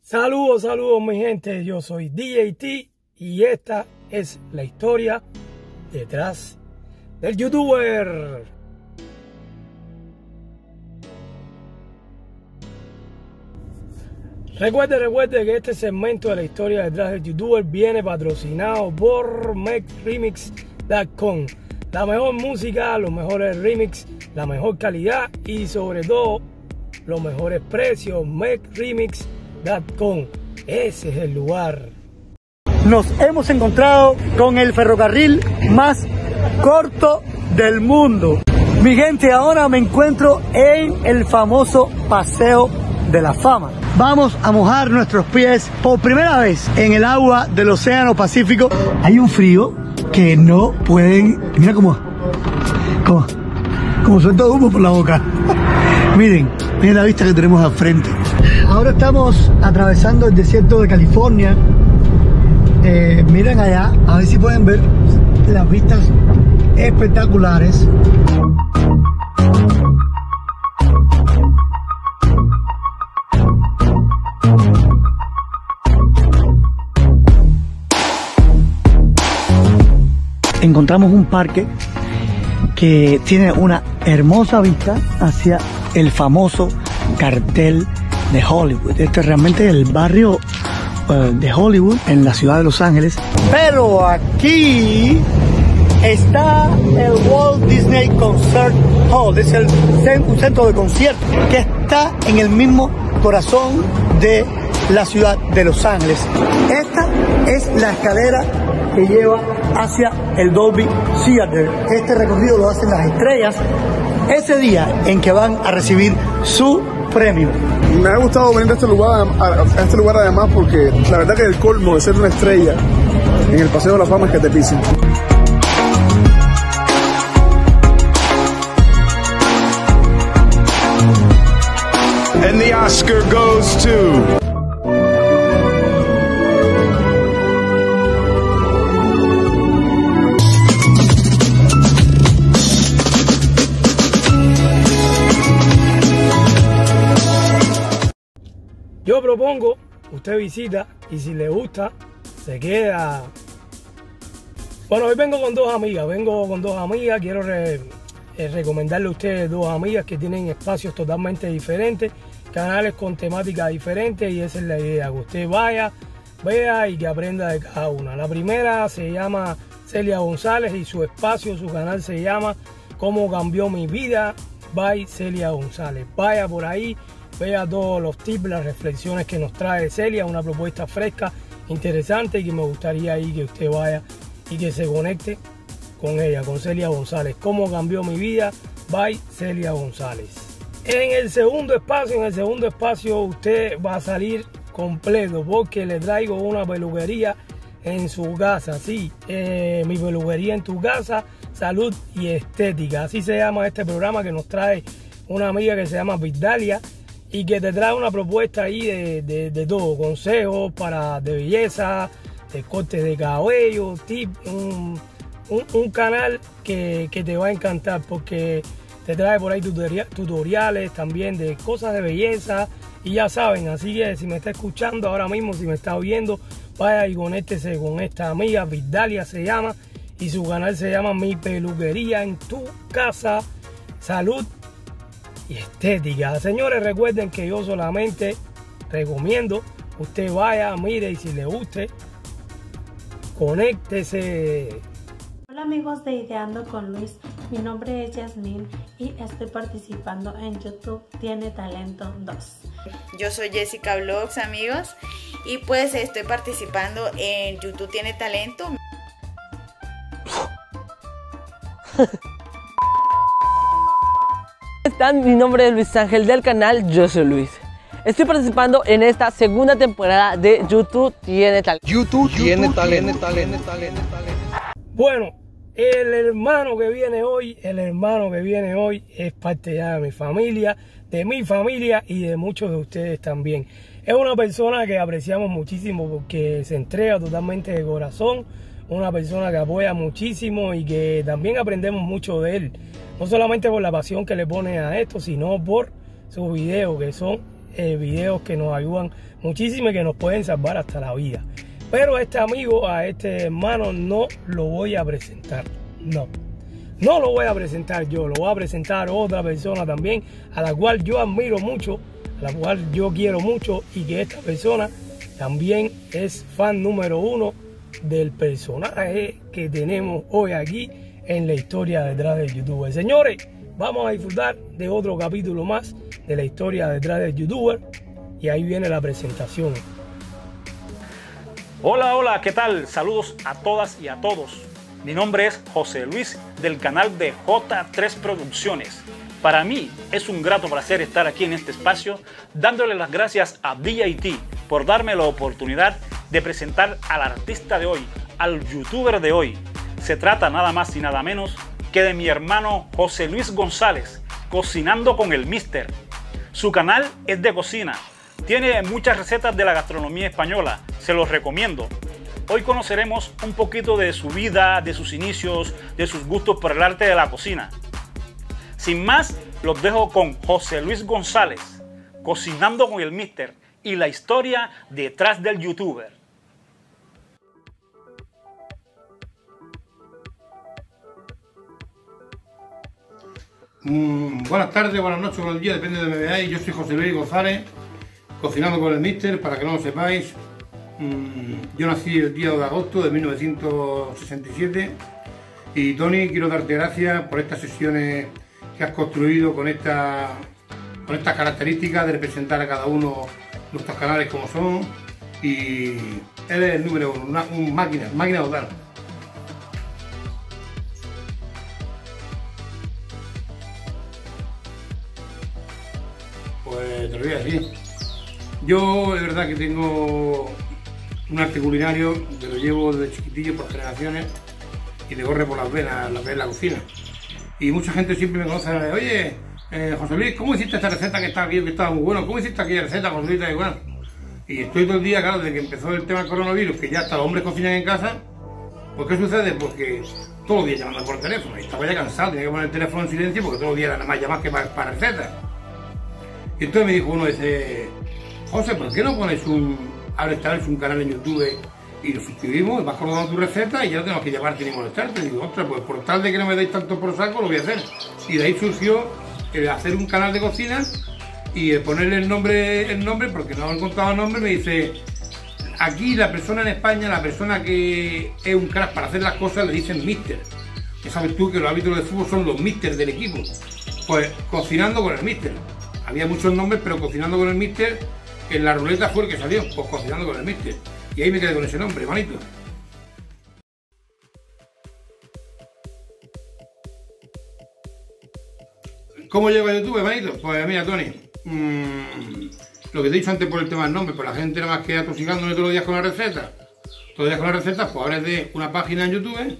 Saludos, saludos mi gente, yo soy DJT y esta es la historia detrás del youtuber. Recuerde que este segmento de la historia detrás del youtuber viene patrocinado por MakeRemix.com. La mejor música, los mejores remix, la mejor calidad y sobre todo los mejores precios. MakeRemix.com. Ese es el lugar. Nos hemos encontrado con el ferrocarril más corto del mundo. Mi gente, ahora me encuentro en el famoso Paseo de la Fama. Vamos a mojar nuestros pies por primera vez en el agua del Océano Pacífico. Hay un frío que no pueden... Mira cómo suelta humo por la boca. Miren la vista que tenemos al frente. Ahora estamos atravesando el desierto de California. Miren allá, a ver si pueden ver las vistas espectaculares. Encontramos un parque que tiene una hermosa vista hacia el famoso cartel de Hollywood. Este es realmente el barrio de Hollywood en la ciudad de Los Ángeles. Pero aquí está el Walt Disney Concert Hall. Es un centro de conciertos que está en el mismo corazón de la ciudad de Los Ángeles. Esta es la escalera que lleva hacia el Dolby Theater. Este recorrido lo hacen las estrellas ese día en que van a recibir su premio. Me ha gustado venir a este lugar además porque la verdad que el colmo de ser una estrella en el Paseo de la Fama es que te pisen. And the Oscar goes to... Yo propongo, usted visita y si le gusta, se queda. Bueno, hoy vengo con dos amigas, quiero recomendarle a ustedes dos amigas que tienen espacios totalmente diferentes, canales con temáticas diferentes y esa es la idea, que usted vaya, vea y que aprenda de cada una. La primera se llama Celia González y su espacio, su canal se llama Cómo cambió mi vida by Celia González. Vaya por ahí, vea todos los tips, las reflexiones que nos trae Celia, una propuesta fresca, interesante y que me gustaría ahí que usted vaya y que se conecte con ella, con Celia González. Cómo cambió mi vida by Celia González. En el segundo espacio usted va a salir completo porque le traigo una peluquería en su casa, sí, mi peluquería en tu casa, salud y estética, así se llama este programa que nos trae una amiga que se llama Vidalia y que te trae una propuesta ahí de todo, consejos de belleza, de cortes de cabello, un canal que te va a encantar porque te trae por ahí tutoriales también de cosas de belleza y ya saben, así que si me está escuchando ahora mismo, si me está viendo, vaya y conéctese con esta amiga, Vidalia se llama y su canal se llama Mi Peluquería en tu Casa, Salud y Estética. Señores, recuerden que yo solamente recomiendo usted vaya, mire y si le guste, conéctese. Hola amigos de Ideando con Luis, mi nombre es Yasmín y estoy participando en YouTube Tiene Talento 2. Yo soy Jessica Vlogs, amigos, y pues estoy participando en YouTube Tiene Talento. Mi nombre es Luis Ángel del canal Yo Soy Luis. Estoy participando en esta segunda temporada de YouTube Tiene Talento. YouTube tiene talento. Bueno, el hermano que viene hoy es parte ya de mi familia y de muchos de ustedes también. Es una persona que apreciamos muchísimo porque se entrega totalmente de corazón, una persona que apoya muchísimo y que también aprendemos mucho de él. No solamente por la pasión que le pone a esto, sino por sus videos que son videos que nos ayudan muchísimo y que nos pueden salvar hasta la vida. Pero a este amigo, a este hermano, no lo voy a presentar. No lo voy a presentar yo, lo voy a presentar otra persona también, a la cual yo admiro mucho, a la cual yo quiero mucho, y que esta persona también es fan número 1 del personaje que tenemos hoy aquí en la historia detrás del youtuber. Señores, vamos a disfrutar de otro capítulo más de la historia detrás del youtuber, y ahí viene la presentación. Hola, ¿qué tal? Saludos a todas y a todos. Mi nombre es José Luis, del canal de J3 Producciones. Para mí es un grato placer estar aquí en este espacio, dándole las gracias a DJT por darme la oportunidad de presentar al artista de hoy, al youtuber de hoy. Se trata nada más y nada menos que de mi hermano José Luis González, Cocinando con el Mister. Su canal es de cocina, tiene muchas recetas de la gastronomía española, se los recomiendo. Hoy conoceremos un poquito de su vida, de sus inicios, de sus gustos por el arte de la cocina. Sin más, los dejo con José Luis González, Cocinando con el Mister, y la historia detrás del youtuber. Buenas tardes, buenas noches, buenos días, depende de donde me veáis. Yo soy José Luis González, Cocinando con el Mister, para que no lo sepáis. Yo nací el día 2 de agosto de 1967 y Tony, quiero darte gracias por estas sesiones que has construido con estas características de representar a cada uno nuestros canales como son, y él es el número 1, un máquina total. Pues te lo voy a decir. Yo de verdad que tengo un arte culinario que lo llevo desde chiquitillo por generaciones y le corre por las venas la cocina. Y mucha gente siempre me conoce, oye, José Luis, ¿cómo hiciste esta receta que está aquí, que estaba muy bueno? ¿Cómo hiciste aquella receta, José Luis? Y estoy todo el día, claro, desde que empezó el tema del coronavirus, que ya hasta los hombres cocinan en casa. Pues ¿qué sucede? Porque todos los días llamando por teléfono, y estaba ya cansado, tenía que poner el teléfono en silencio porque todos los días era nada más llamar que para recetas. Y entonces me dijo uno, dice, José, ¿por qué no pones un canal en YouTube y lo suscribimos, vas colgando tu receta y ya no tenemos que llamarte ni molestarte? Y digo, ostras, pues por tal de que no me deis tanto por saco, lo voy a hacer. Y de ahí surgió el hacer un canal de cocina y ponerle el nombre, porque no he encontrado el nombre. Me dice, aquí la persona en España, la persona que es un crack para hacer las cosas, le dicen Mister. Ya sabes tú que los árbitros de fútbol son los Mister del equipo. Pues Cocinando con el Mister. Había muchos nombres, pero Cocinando con el Mister, en la ruleta fue el que salió, pues Cocinando con el Mister. Y ahí me quedé con ese nombre, manito. ¿Cómo llego a YouTube, manito? Pues mira, Tony, lo que te he dicho antes por el tema del nombre, pues la gente nada más que atosigándome todos los días con la receta. Todos los días con la receta, pues abres de una página en YouTube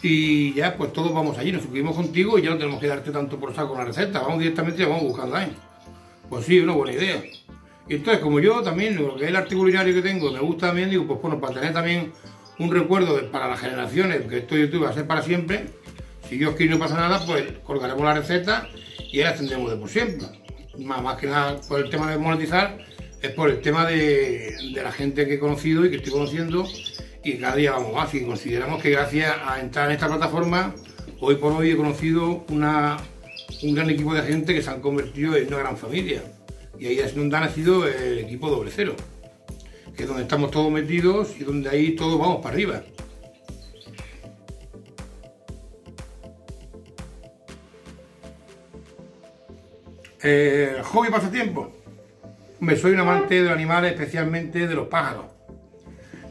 y ya pues todos vamos allí, nos suscribimos contigo y ya no tenemos que darte tanto por saco con la receta, vamos directamente y vamos buscando ahí. Pues sí, una buena idea. Y entonces, como yo también, lo que es el arte culinario que tengo, me gusta también, digo, pues bueno, para tener también un recuerdo para las generaciones, que esto de YouTube va a ser para siempre, si Dios quiere y no pasa nada, pues colgaremos la receta y ahí la tendremos de por siempre. Más que nada por el tema de monetizar, es por el tema de la gente que he conocido y que estoy conociendo, y cada día vamos más. Y consideramos que gracias a entrar en esta plataforma, hoy por hoy he conocido un gran equipo de gente que se han convertido en una gran familia. Y ahí es donde ha nacido el equipo Doble Cero, que es donde estamos todos metidos y donde ahí todos vamos para arriba. Hobby pasatiempo. Soy un amante de los animales, especialmente de los pájaros.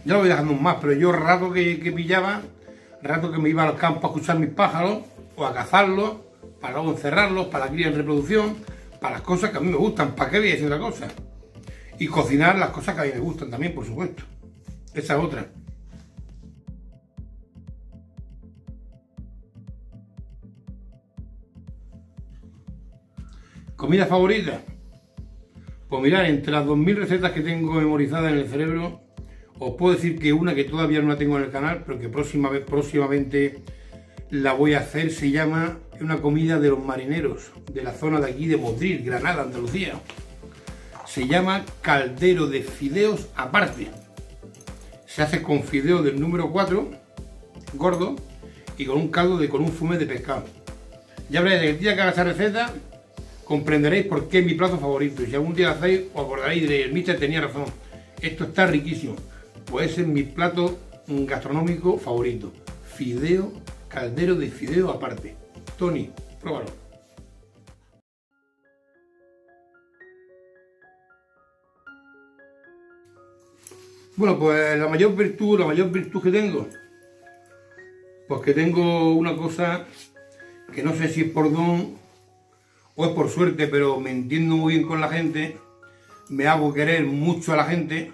Ya lo voy dejando más, pero yo rato que pillaba, rato que me iba al campo a escuchar mis pájaros o a cazarlos, para luego encerrarlos, para la cría y reproducción, para las cosas que a mí me gustan. ¿Para qué voy a decir otra cosa? Y cocinar las cosas que a mí me gustan también, por supuesto. Esa es otra. ¿Comida favorita? Pues mirad, entre las 2000 recetas que tengo memorizadas en el cerebro, os puedo decir que una que todavía no la tengo en el canal, pero que próximamente la voy a hacer, se llama una comida de los marineros, de la zona de aquí de Motril, Granada, Andalucía. Se llama caldero de fideos aparte. Se hace con fideos del número 4, gordo, y con un caldo con un fumet de pescado. Ya veréis, el día que haga esa receta comprenderéis por qué es mi plato favorito. Y si algún día lo hacéis, os acordaréis y diréis, el mister tenía razón, esto está riquísimo. Pues ese es mi plato gastronómico favorito. Fideo, caldero de fideo aparte. Tony, pruébalo. Bueno, pues la mayor virtud que tengo, pues que tengo una cosa que no sé si es por don o es por suerte, pero me entiendo muy bien con la gente, me hago querer mucho a la gente,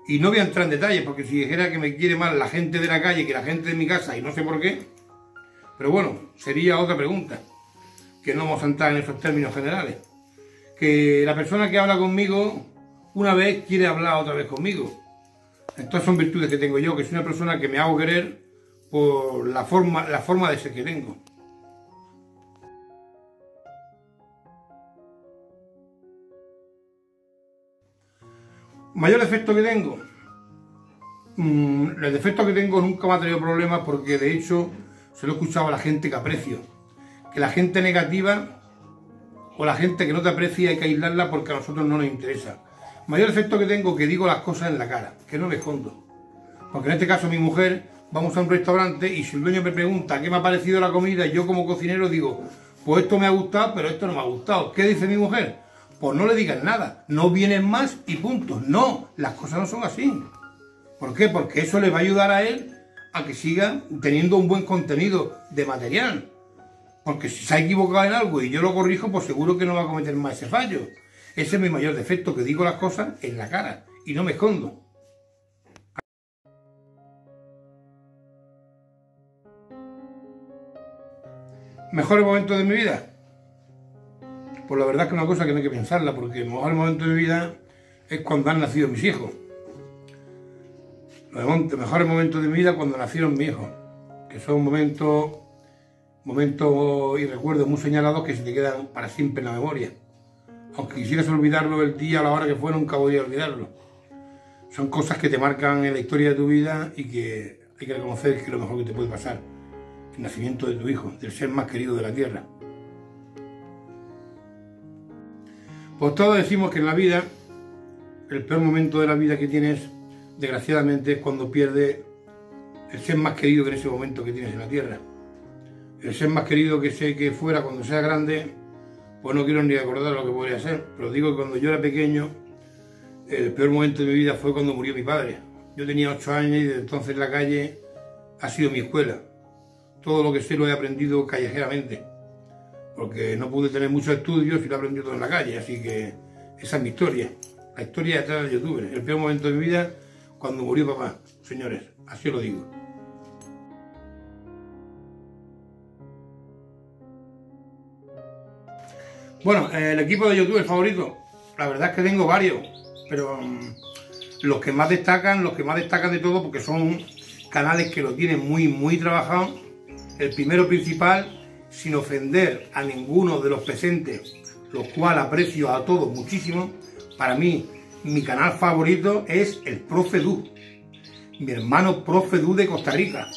y no voy a entrar en detalles, porque si dijera que me quiere más la gente de la calle que la gente de mi casa, y no sé por qué, pero bueno, sería otra pregunta, que no vamos a entrar en esos términos generales. Que la persona que habla conmigo, una vez quiere hablar otra vez conmigo. Entonces son virtudes que tengo yo, que soy una persona que me hago querer por la forma de ser que tengo. Mayor defecto que tengo. El defecto que tengo nunca me ha traído problemas, porque de hecho se lo he escuchado a la gente que aprecio. Que la gente negativa o la gente que no te aprecia hay que aislarla porque a nosotros no nos interesa. Mayor defecto que tengo, que digo las cosas en la cara, que no me escondo. Porque en este caso mi mujer, vamos a un restaurante y si el dueño me pregunta qué me ha parecido la comida, yo como cocinero digo, pues esto me ha gustado, pero esto no me ha gustado. ¿Qué dice mi mujer? Pues no le digas nada, no vienes más y punto. No, las cosas no son así. ¿Por qué? Porque eso le va a ayudar a él a que siga teniendo un buen contenido de material. Porque si se ha equivocado en algo y yo lo corrijo, pues seguro que no va a cometer más ese fallo. Ese es mi mayor defecto, que digo las cosas en la cara y no me escondo. ¿Mejores momentos de mi vida? Pues la verdad es que es una cosa que no hay que pensarla, porque el mejor momento de mi vida es cuando han nacido mis hijos. Los mejores momentos de mi vida cuando nacieron mis hijos, que son momentos y recuerdos muy señalados que se te quedan para siempre en la memoria. Aunque quisieras olvidarlo el día, a la hora que fue, nunca podías olvidarlo. Son cosas que te marcan en la historia de tu vida y que hay que reconocer que es lo mejor que te puede pasar. El nacimiento de tu hijo, del ser más querido de la tierra. Pues todos decimos que en la vida, el peor momento de la vida que tienes, desgraciadamente, es cuando pierdes el ser más querido que en ese momento que tienes en la tierra. El ser más querido que sé que fuera cuando sea grande, pues no quiero ni recordar lo que podría ser, pero digo que cuando yo era pequeño, el peor momento de mi vida fue cuando murió mi padre. Yo tenía 8 años y desde entonces la calle ha sido mi escuela. Todo lo que sé lo he aprendido callejeramente, porque no pude tener muchos estudios y lo he aprendido todo en la calle, así que esa es mi historia, la historia detrás del youtuber. El peor momento de mi vida, cuando murió papá, señores, así os lo digo. Bueno, el equipo de youtubers favorito, la verdad es que tengo varios, pero los que más destacan de todo, porque son canales que lo tienen muy trabajado. El primero principal, sin ofender a ninguno de los presentes, los cuales aprecio a todos muchísimo, para mí, mi canal favorito es el Profe Du, mi hermano Profe Du de Costa Rica.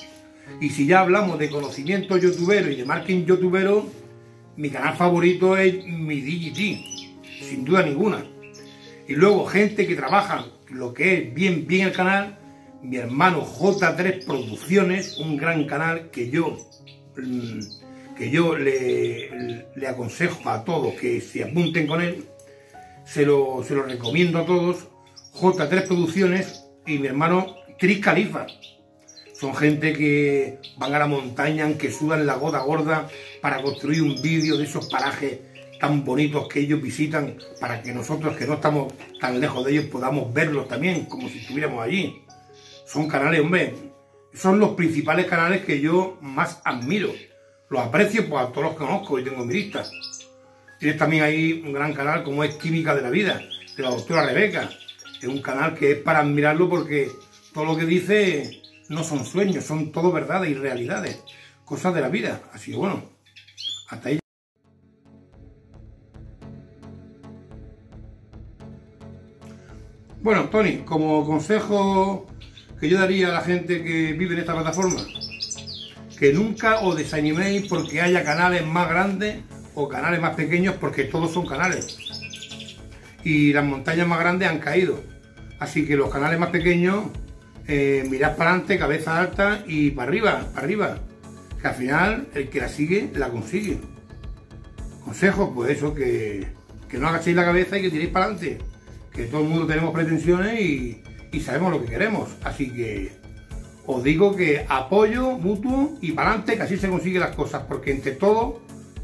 Y si ya hablamos de conocimiento youtubero y de marketing youtubero, mi canal favorito es mi DGT, sin duda ninguna. Y luego gente que trabaja lo que es bien el canal, mi hermano J3 Producciones, un gran canal que yo le aconsejo a todos que se apunten con él, se lo recomiendo a todos, J3 Producciones, y mi hermano Tris Khalifa. Son gente que van a la montaña, que sudan la gota gorda para construir un vídeo de esos parajes tan bonitos que ellos visitan, para que nosotros, que no estamos tan lejos de ellos, podamos verlos también, como si estuviéramos allí. Son canales, hombre, son los principales canales que yo más admiro. Los aprecio, pues a todos los que conozco y tengo en mi lista. Tienes también ahí un gran canal como es Química de la Vida, de la doctora Rebeca. Es un canal que es para admirarlo porque todo lo que dice no son sueños, son todo verdades y realidades, cosas de la vida. Así que bueno, hasta ahí. Bueno, Tony, como consejo que yo daría a la gente que vive en esta plataforma, que nunca os desaniméis porque haya canales más grandes o canales más pequeños, porque todos son canales. Y las montañas más grandes han caído. Así que los canales más pequeños, mirad para adelante, cabeza alta y para arriba. Que al final el que la sigue, la consigue. Consejo, pues eso, que no agachéis la cabeza y que tiréis para adelante. Que todo el mundo tenemos pretensiones y sabemos lo que queremos. Así que os digo que apoyo mutuo y para adelante, que así se consiguen las cosas. Porque entre todos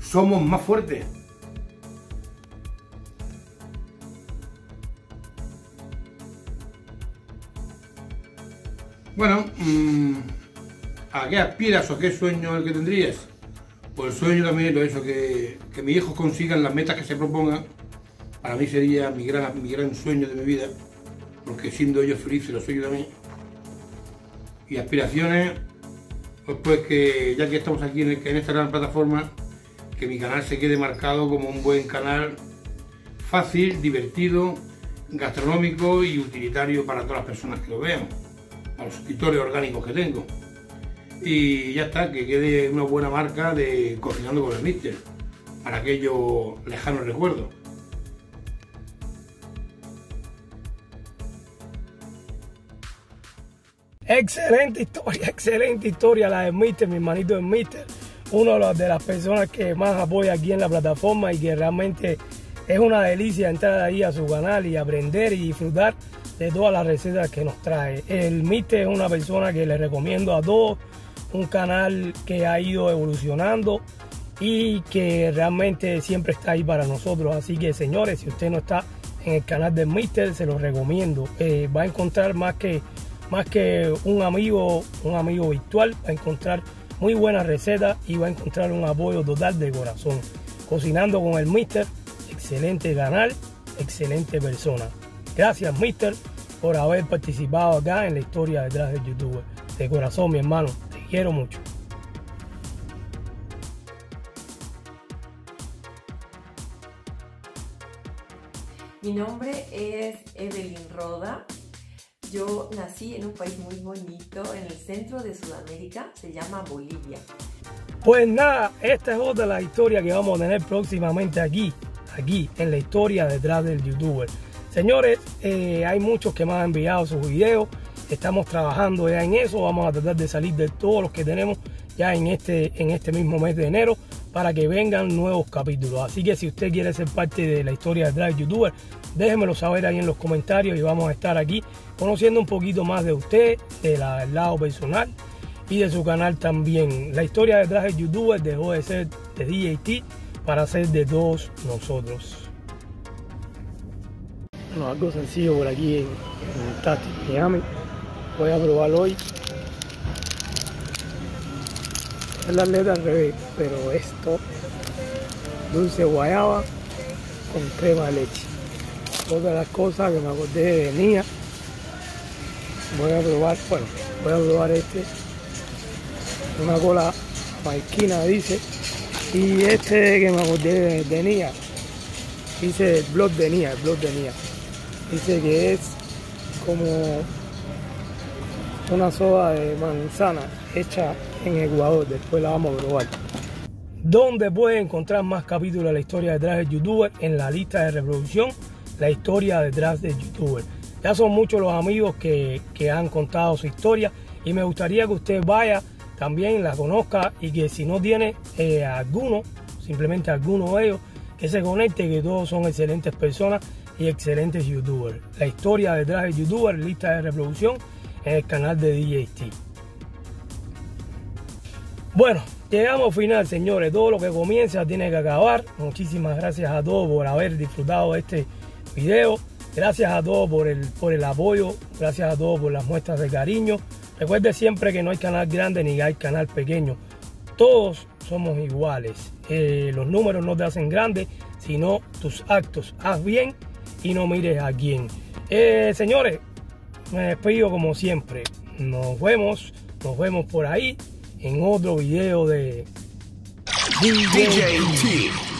somos más fuertes. Bueno, ¿a qué aspiras o qué sueño es el que tendrías? Pues el sueño también es eso, que mis hijos consigan las metas que se propongan. Para mí sería mi gran sueño de mi vida, porque siendo ellos felices lo soy yo también. Y aspiraciones, pues que ya que estamos aquí en esta gran plataforma, que mi canal se quede marcado como un buen canal fácil, divertido, gastronómico y utilitario para todas las personas que lo vean, a los suscriptores orgánicos que tengo. Y ya está, que quede una buena marca de Cocinando con el Mister, para aquellos lejanos recuerdos. Excelente historia la del Mister, mi hermanito del Mister. Una de las personas que más apoya aquí en la plataforma y que realmente es una delicia entrar ahí a su canal y aprender y disfrutar de todas las recetas que nos trae. El Mister es una persona que le recomiendo a todos, un canal que ha ido evolucionando y que realmente siempre está ahí para nosotros. Así que, señores, si usted no está en el canal del Mister, se lo recomiendo. Va a encontrar más que un amigo virtual, va a encontrar muy buenas recetas y va a encontrar un apoyo total de corazón. Cocinando con el Mister, excelente canal, excelente persona. Gracias, Mister, por haber participado acá en la historia detrás del youtuber. De corazón, mi hermano, te quiero mucho. Mi nombre es Evelyn Roda. Yo nací en un país muy bonito en el centro de Sudamérica, se llama Bolivia. Pues nada, esta es otra de las historias que vamos a tener próximamente aquí en la historia detrás del youtuber. Señores, hay muchos que me han enviado sus videos, estamos trabajando ya en eso, vamos a tratar de salir de todos los que tenemos ya en este mismo mes de enero para que vengan nuevos capítulos. Así que si usted quiere ser parte de la historia detrás del youtuber, déjenmelo saber ahí en los comentarios y vamos a estar aquí conociendo un poquito más de usted, del lado personal y de su canal también. La historia detrás del youtuber dejó de ser de DJT para ser de todos nosotros. Bueno, algo sencillo por aquí en Tati, Miami. Voy a probarlo hoy. Es la letra al revés, pero esto, dulce guayaba con crema de leche. Otra de las cosas que me acordé de Nia. Voy a probar este. Una cola marquina dice. Y este que me acordé de Nia. Dice el blog de Nia, Dice que es como una soda de manzana hecha en Ecuador. Después la vamos a probar. ¿Dónde puede encontrar más capítulos de la historia detrás del youtuber? En la lista de reproducción, la historia detrás del youtuber. Ya son muchos los amigos que han contado su historia y me gustaría que usted vaya también, la conozca y que si no tiene alguno, simplemente alguno de ellos, que se conecte, que todos son excelentes personas y excelentes youtubers. La historia detrás del youtuber, lista de reproducción en el canal de DJT. Bueno, llegamos al final, señores. Todo lo que comienza tiene que acabar. Muchísimas gracias a todos por haber disfrutado de este video. Gracias a todos por el apoyo. Gracias a todos por las muestras de cariño. Recuerde siempre que no hay canal grande ni hay canal pequeño. Todos somos iguales. Los números no te hacen grande, sino tus actos. Haz bien y no mires a quién. Señores, me despido como siempre. Nos vemos por ahí en otro video de DJT.